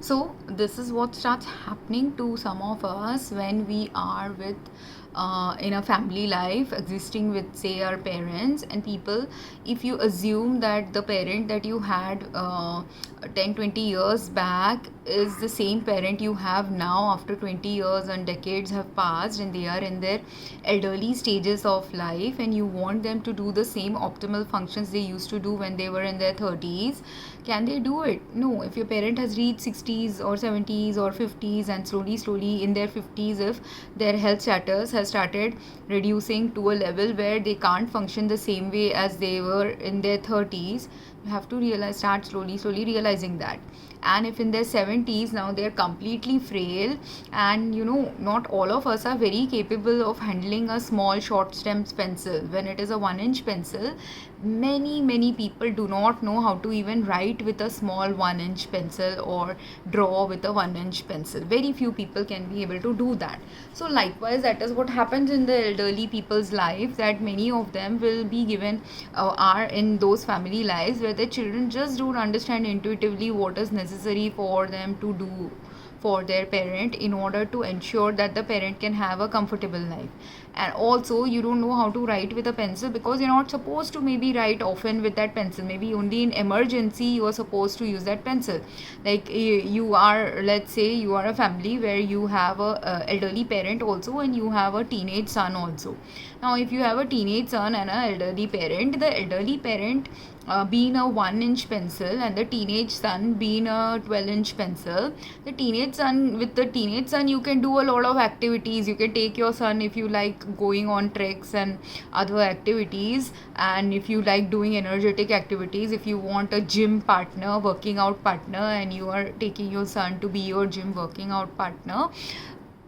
So this is what starts happening to some of us when we are with in a family life existing with, say, our parents and people. If you assume that the parent that you had 10-20 years back is the same parent you have now after 20 years and decades have passed, and they are in their elderly stages of life, and you want them to do the same optimal functions they used to do when they were in their 30s, can they do it? No. If your parent has reached 60s or 70s or 50s, and slowly in their 50s, if their health status has started reducing to a level where they can't function the same way as they were in their 30s, you have to start slowly realizing that. And if in their 70s now they are completely frail, and not all of us are very capable of handling a small short stem pencil. When it is a 1-inch pencil, many people do not know how to even write with a small 1-inch pencil or draw with a 1-inch pencil. Very few people can be able to do that. So likewise, that is what happens in the elderly people's life, that many of them will be given are in those family lives where the children just don't understand intuitively what is necessary for them to do for their parent in order to ensure that the parent can have a comfortable life. And also, you don't know how to write with a pencil because you're not supposed to maybe write often with that pencil. Maybe only in emergency you are supposed to use that pencil. Like you are, let's say you are a family where you have a elderly parent also, and you have a teenage son also. Now if you have a teenage son and an elderly parent, the elderly parent being a 1-inch pencil and the teenage son being a 12-inch pencil, the teenage son with the teenage son you can do a lot of activities. You can take your son if you like going on treks and other activities, and if you like doing energetic activities, if you want a gym partner, working out partner, and you are taking your son to be your gym working out partner,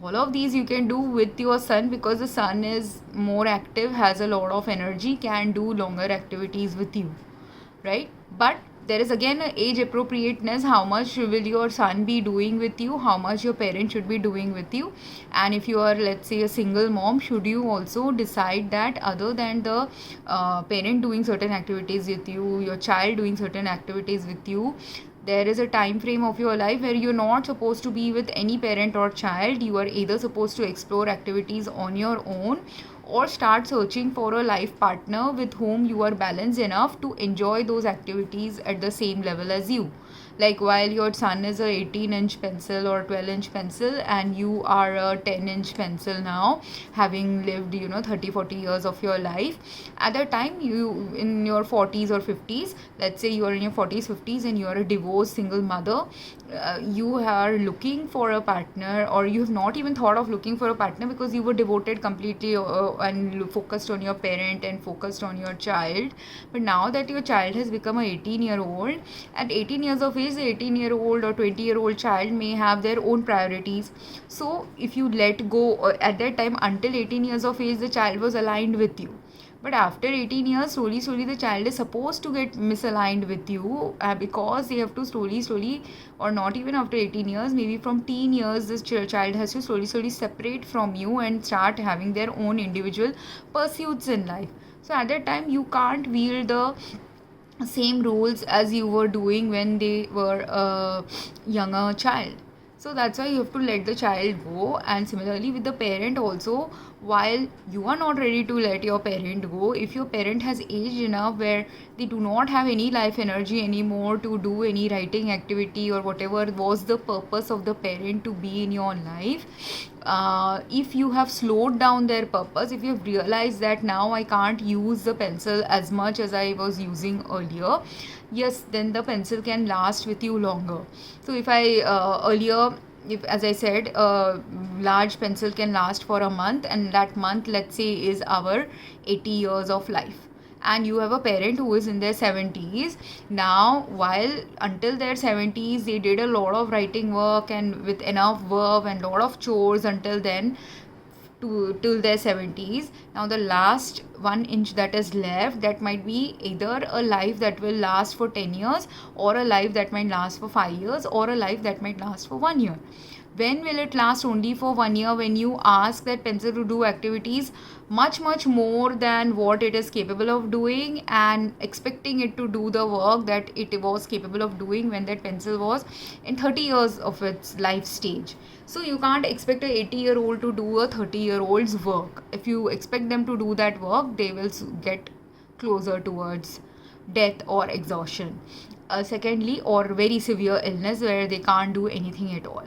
all of these you can do with your son, because the son is more active, has a lot of energy, can do longer activities with you, right? But there is again an age appropriateness. How much will your son be doing with you, how much your parent should be doing with you. And if you are, let's say, a single mom, should you also decide that other than the parent doing certain activities with you, your child doing certain activities with you, there is a time frame of your life where you're not supposed to be with any parent or child. You are either supposed to explore activities on your own or start searching for a life partner with whom you are balanced enough to enjoy those activities at the same level as you. Like while your son is a 18-inch pencil or 12-inch pencil and you are a 10-inch pencil now, having lived 30-40 years of your life, at that time you in your 40s or 50s, let's say you are in your 40s 50s and you are a divorced single mother, you are looking for a partner, or you have not even thought of looking for a partner because you were devoted completely and focused on your parent and focused on your child. But now that your child has become a 18-year-old, at 18 years of age, the 18-year-old or 20-year-old child may have their own priorities. So if you let go at that time, until 18 years of age, the child was aligned with you. But after 18 years, slowly the child is supposed to get misaligned with you, because they have to slowly, or not even after 18 years, maybe from teen years, this child has to slowly separate from you and start having their own individual pursuits in life. So at that time, you can't wield the same roles as you were doing when they were a younger child. So that's why you have to let the child go. And similarly with the parent also, while you are not ready to let your parent go, if your parent has aged enough where they do not have any life energy anymore to do any writing activity or whatever was the purpose of the parent to be in your life, if you have slowed down their purpose, if you have realized that now I can't use the pencil as much as I was using earlier, yes, then the pencil can last with you longer. So if I earlier, if, as I said, a large pencil can last for a month, and that month, let's say, is our 80 years of life, and you have a parent who is in their 70s now, while until their 70s they did a lot of writing work and with enough verve and lot of chores until then, till their 70s. Now the last 1 inch that is left, that might be either a life that will last for 10 years, or a life that might last for 5 years, or a life that might last for 1 year. When will it last? Only for 1 year, when you ask that pencil to do activities much more than what it is capable of doing, and expecting it to do the work that it was capable of doing when that pencil was in 30 years of its life stage. So you can't expect a 80-year-old to do a 30-year-old's work. If you expect them to do that work, they will get closer towards death or exhaustion. Secondly, or very severe illness where they can't do anything at all.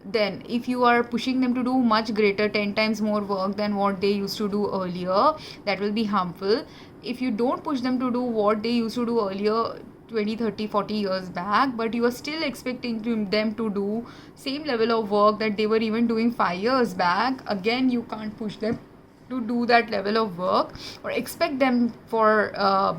Then if you are pushing them to do much greater 10 times more work than what they used to do earlier, that will be harmful. If you don't push them to do what they used to do earlier, 20, 30, 40 years back, but you are still expecting them to do same level of work that they were even doing 5 years back, again you can't push them to do that level of work or expect them for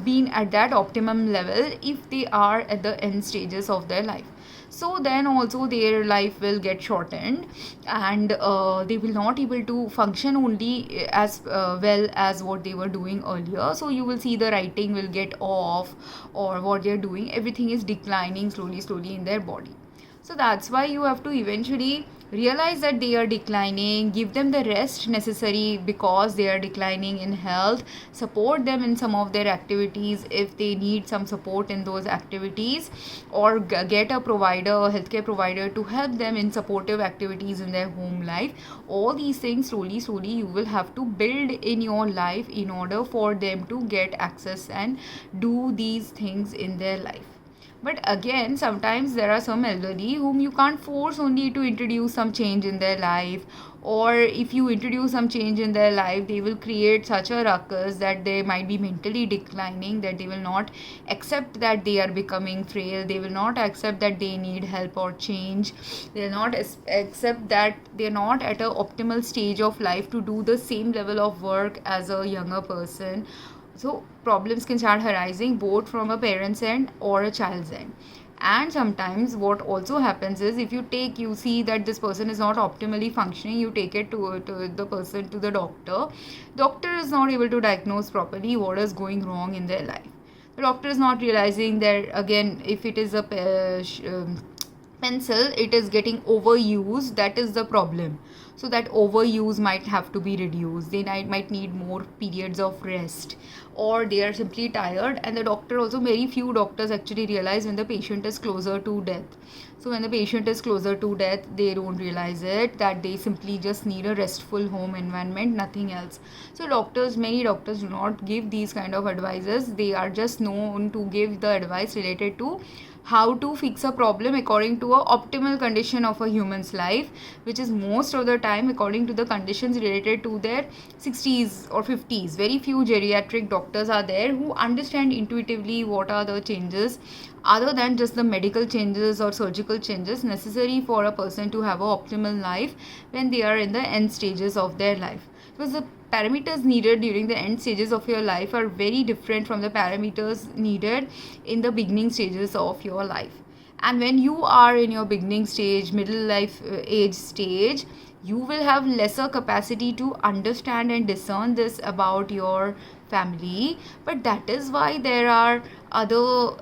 being at that optimum level if they are at the end stages of their life. So then also their life will get shortened, and they will not able to function only as well as what they were doing earlier. So you will see the writing will get off, or what they're doing, everything is declining slowly in their body. So that's why you have to eventually realize that they are declining, give them the rest necessary because they are declining in health, support them in some of their activities if they need some support in those activities, or get a provider, a healthcare provider, to help them in supportive activities in their home life. All these things slowly you will have to build in your life in order for them to get access and do these things in their life. But again, sometimes there are some elderly whom you can't force only to introduce some change in their life, or if you introduce some change in their life, they will create such a ruckus that they might be mentally declining, that they will not accept that they are becoming frail, they will not accept that they need help or change, they will not accept that they are not at an optimal stage of life to do the same level of work as a younger person. So problems can start arising both from a parent's end or a child's end. And sometimes what also happens is, if you see that this person is not optimally functioning, you take it to the person to the doctor is not able to diagnose properly what is going wrong in their life. The doctor is not realizing that, again, if it is a pencil, it is getting overused, that is the problem. So that overuse might have to be reduced, they might need more periods of rest, or they are simply tired. And the doctor also, very few doctors actually realize when the patient is closer to death. So when the patient is closer to death, they don't realize it, that they simply just need a restful home environment, nothing else. So many doctors do not give these kind of advices. They are just known to give the advice related to how to fix a problem according to a optimal condition of a human's life, which is most of the time according to the conditions related to their 60s or 50s. Very few geriatric doctors are there who understand intuitively what are the changes other than just the medical changes or surgical changes necessary for a person to have an optimal life when they are in the end stages of their life. Because the parameters needed during the end stages of your life are very different from the parameters needed in the beginning stages of your life. And when you are in your beginning stage, middle life age stage, you will have lesser capacity to understand and discern this about your family. But that is why there are other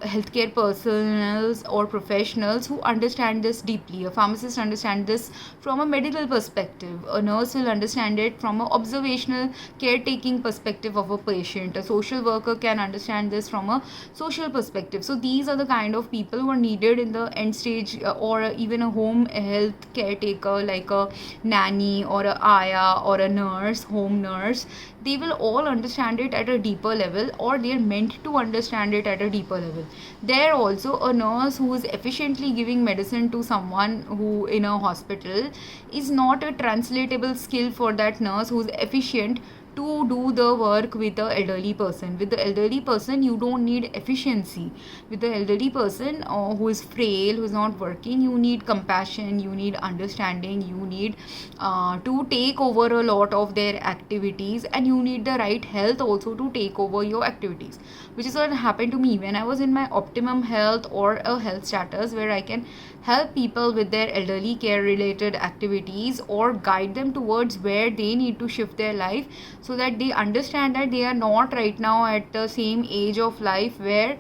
healthcare personnels or professionals who understand this deeply. A pharmacist understands this from a medical perspective, a nurse will understand it from an observational caretaking perspective of a patient, a social worker can understand this from a social perspective. So these are the kind of people who are needed in the end stage, or even a home health caretaker like a nanny or a aya or a nurse, home nurse. They will all understand it at a deeper level, or they are meant to understand it at a deeper level. There also, a nurse who is efficiently giving medicine to someone who in a hospital is not a translatable skill for that nurse who is efficient to do the work with the elderly person. With the elderly person, you don't need efficiency. With the elderly person who is frail, who is not working, you need compassion, you need understanding, you need to take over a lot of their activities, and you need the right health also to take over your activities, which is what happened to me when I was in my optimum health or a health status where I can help people with their elderly care related activities or guide them towards where they need to shift their life, so that they understand that they are not right now at the same age of life where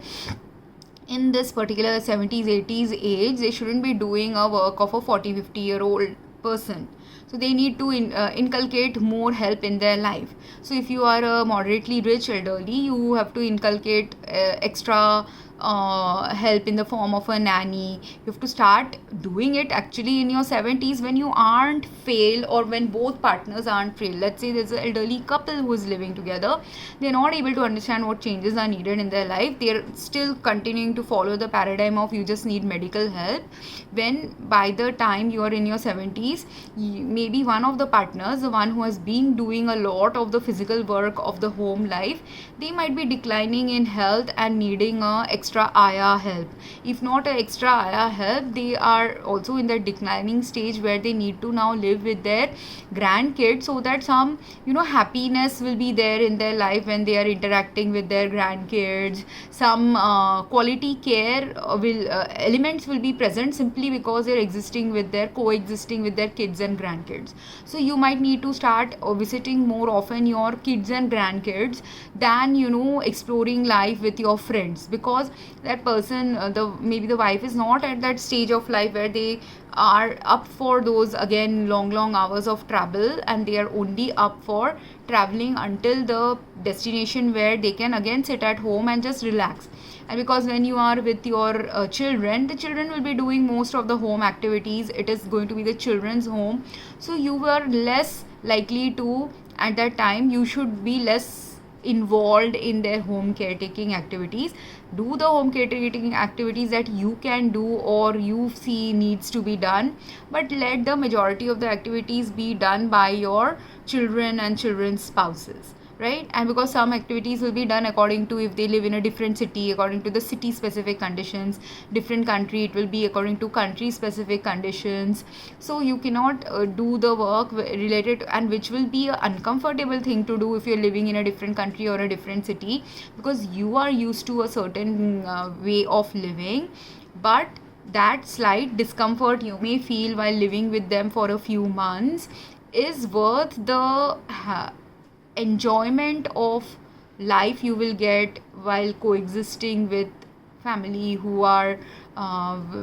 in this particular 70s 80s age they shouldn't be doing a work of a 40-50 year old person. So they need to inculcate more help in their life. So if you are a moderately rich elderly, you have to inculcate extra help in the form of a nanny. You have to start doing it actually in your 70s, when you aren't frail, or when both partners aren't frail. Let's say there's an elderly couple who is living together. They're not able to understand what changes are needed in their life. They're still continuing to follow the paradigm of you just need medical help. When by the time you are in your 70s, maybe one of the partners, the one who has been doing a lot of the physical work of the home life, they might be declining in health and needing a extra ayah help. If not a extra ayah help, they are also in that declining stage where they need to now live with their grandkids, so that some happiness will be there in their life when they are interacting with their grandkids. Some quality care will elements will be present, simply because they're coexisting with their kids and grandkids. So you might need to start visiting more often your kids and grandkids than exploring life with your friends, because that person, maybe the wife, is not at that stage of life where they are up for those again long hours of travel, and they are only up for traveling until the destination where they can again sit at home and just relax. And because when you are with your children, the children will be doing most of the home activities. It is going to be the children's home, so you are less likely to, at that time you should be less involved in their home caretaking activities. Do the home caretaking activities that you can do or you see needs to be done, but let the majority of the activities be done by your children and children's spouses, right? And because some activities will be done according to, if they live in a different city, according to the city specific conditions. Different country, it will be according to country specific conditions. So you cannot do the work related to, and which will be an uncomfortable thing to do if you're living in a different country or a different city, because you are used to a certain way of living. But that slight discomfort you may feel while living with them for a few months is worth the enjoyment of life you will get while coexisting with family who are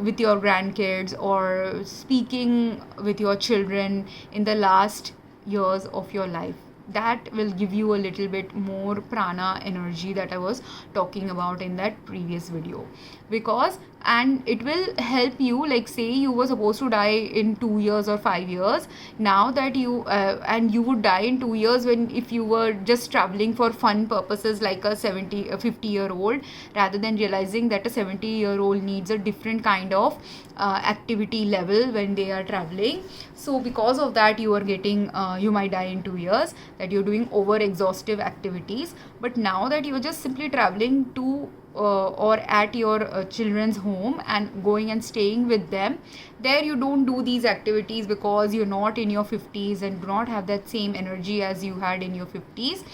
with your grandkids, or speaking with your children in the last years of your life. That will give you a little bit more prana energy that I was talking about in that previous video. Because, and it will help you, like say you were supposed to die in 2 years or 5 years, now that you and you would die in 2 years when, if you were just traveling for fun purposes like a 50-year-old, rather than realizing that a 70-year-old needs a different kind of activity level when they are traveling. So because of that, you are getting you might die in 2 years, that you're doing over exhaustive activities. But now that you're just simply traveling to or at your children's home and going and staying with them, there you don't do these activities because you're not in your 50s and do not have that same energy as you had in your 50s.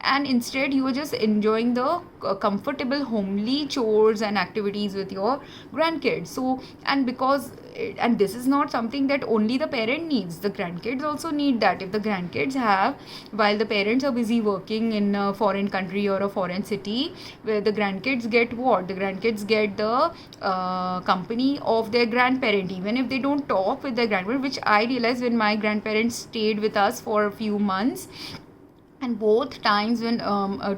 And instead you are just enjoying the comfortable homely chores and activities with your grandkids. So, and because and this is not something that only the parent needs, the grandkids also need that. If the grandkids have, while the parents are busy working in a foreign country or a foreign city, where the grandkids get what? The grandkids get the company of their grandparent, even if they don't talk with their grandparent, which I realized when my grandparents stayed with us for a few months. And both times when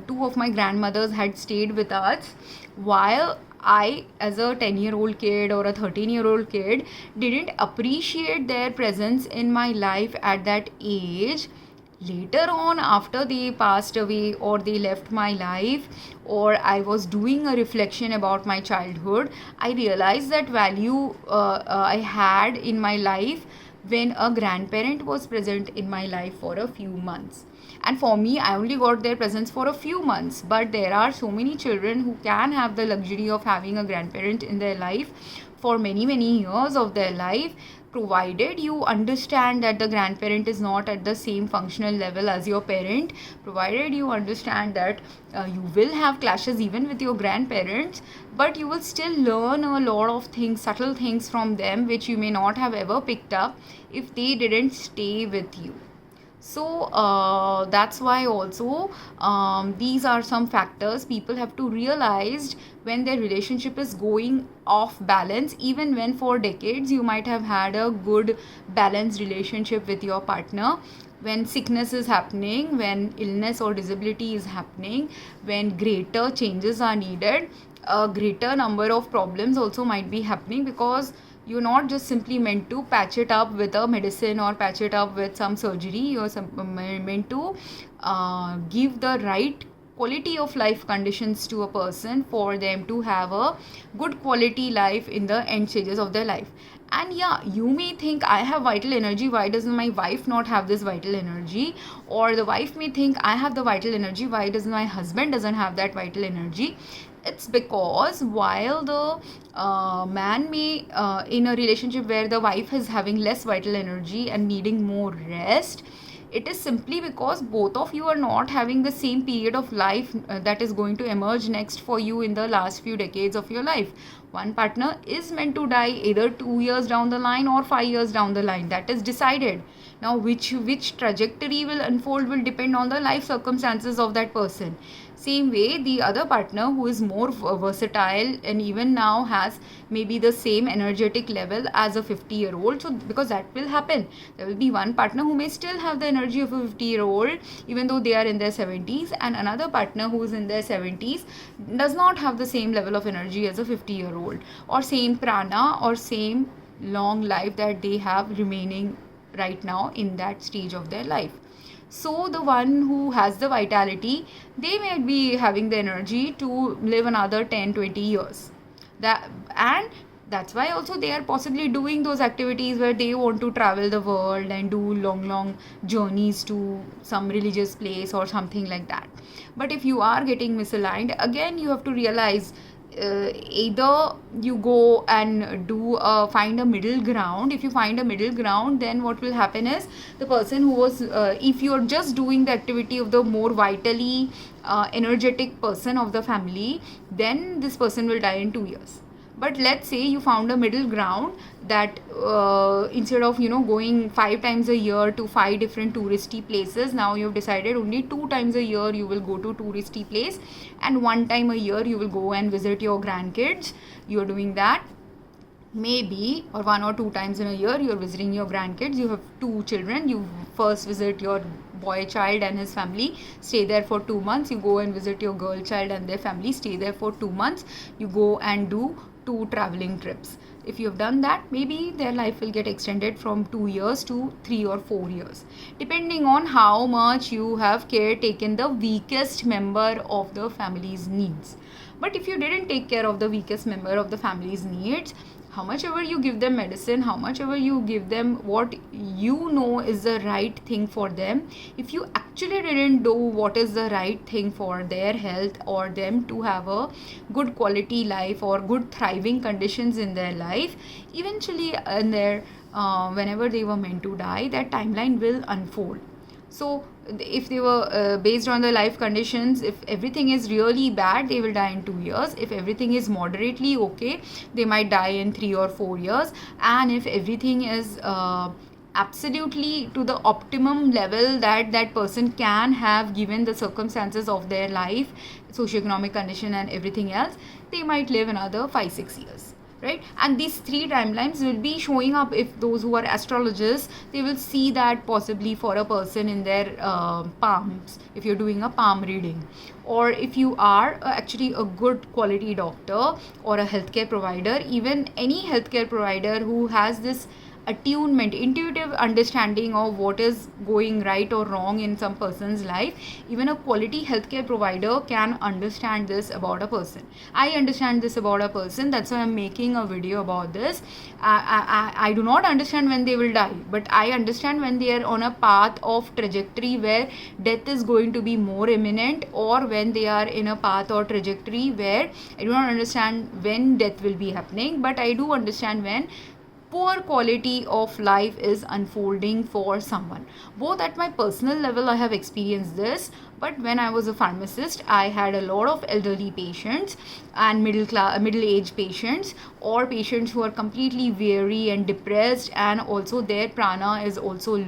two of my grandmothers had stayed with us, while I, as a 10-year-old kid or a 13-year-old kid, didn't appreciate their presence in my life at that age, later on, after they passed away or they left my life, or I was doing a reflection about my childhood, I realized that value I had in my life when a grandparent was present in my life for a few months. And for me, I only got their presence for a few months, but there are so many children who can have the luxury of having a grandparent in their life for many years of their life, provided you understand that the grandparent is not at the same functional level as your parent, provided you understand that you will have clashes even with your grandparents, but you will still learn a lot of things, subtle things from them, which you may not have ever picked up if they didn't stay with you. So that's why also these are some factors people have to realize when their relationship is going off balance. Even when for decades you might have had a good balanced relationship with your partner, when sickness is happening, when illness or disability is happening, when greater changes are needed, a greater number of problems also might be happening, because you're not just simply meant to patch it up with a medicine or patch it up with some surgery. You're meant to give the right quality of life conditions to a person for them to have a good quality life in the end stages of their life. And yeah, you may think, I have vital energy, why doesn't my wife not have this vital energy? Or the wife may think, I have the vital energy, why doesn't my husband doesn't have that vital energy? It's because while the man may in a relationship where the wife is having less vital energy and needing more rest, it is simply because both of you are not having the same period of life that is going to emerge next for you in the last few decades of your life. One partner is meant to die either 2 years down the line or 5 years down the line. That is decided. Now which trajectory will unfold will depend on the life circumstances of that person. Same way, the other partner who is more versatile and even now has maybe the same energetic level as a 50-year-old. So because that will happen, there will be one partner who may still have the energy of a 50-year-old even though they are in their 70s, and another partner who is in their 70s does not have the same level of energy as a 50-year-old, or same prana or same long life that they have remaining right now in that stage of their life. So the one who has the vitality, they may be having the energy to live another 10-20 years. And that's why also they are possibly doing those activities where they want to travel the world and do long journeys to some religious place or something like that. But if you are getting misaligned, again you have to realize, either you go and do find a middle ground. If you find a middle ground, then what will happen is, the person who was if you are just doing the activity of the more vitally energetic person of the family, then this person will die in 2 years. But let's say you found a middle ground, that instead of going 5 times a year to 5 different touristy places, now you've decided only 2 times a year you will go to touristy place, and 1 time a year you will go and visit your grandkids. You're doing that, maybe, or 1 or 2 times in a year you're visiting your grandkids. You have 2 children, you first visit your boy child and his family, stay there for 2 months. You go and visit your girl child and their family, stay there for 2 months. You go and do 2 traveling trips. If you have done that, maybe their life will get extended from 2 years to 3 or 4 years, depending on how much you have taken the weakest member of the family's needs. But if you didn't take care of the weakest member of the family's needs, how much ever you give them medicine, how much ever you give them what you know is the right thing for them, if you actually didn't do what is the right thing for their health or them to have a good quality life or good thriving conditions in their life, eventually in their whenever they were meant to die, that timeline will unfold. So if they were based on the life conditions, if everything is really bad, they will die in 2 years. If everything is moderately okay, they might die in 3 or 4 years. And if everything is absolutely to the optimum level that that person can have given the circumstances of their life, socioeconomic condition and everything else, they might live another 5-6 years. Right? And these 3 timelines will be showing up. If those who are astrologers, they will see that possibly for a person in their palms, if you're doing a palm reading, or if you are actually a good quality doctor or a healthcare provider, even any healthcare provider who has this attunement, intuitive understanding of what is going right or wrong in some person's life, even a quality healthcare provider can understand this about a person. I understand this about a person, that's why I'm making a video about this. I do not understand when they will die, but I understand when they are on a path of trajectory where death is going to be more imminent, or when they are in a path or trajectory where I do not understand when death will be happening, but I do understand when poor quality of life is unfolding for someone. Both at my personal level I have experienced this, but when I was a pharmacist, I had a lot of elderly patients and middle age patients, or patients who are completely weary and depressed, and also their prana is also low.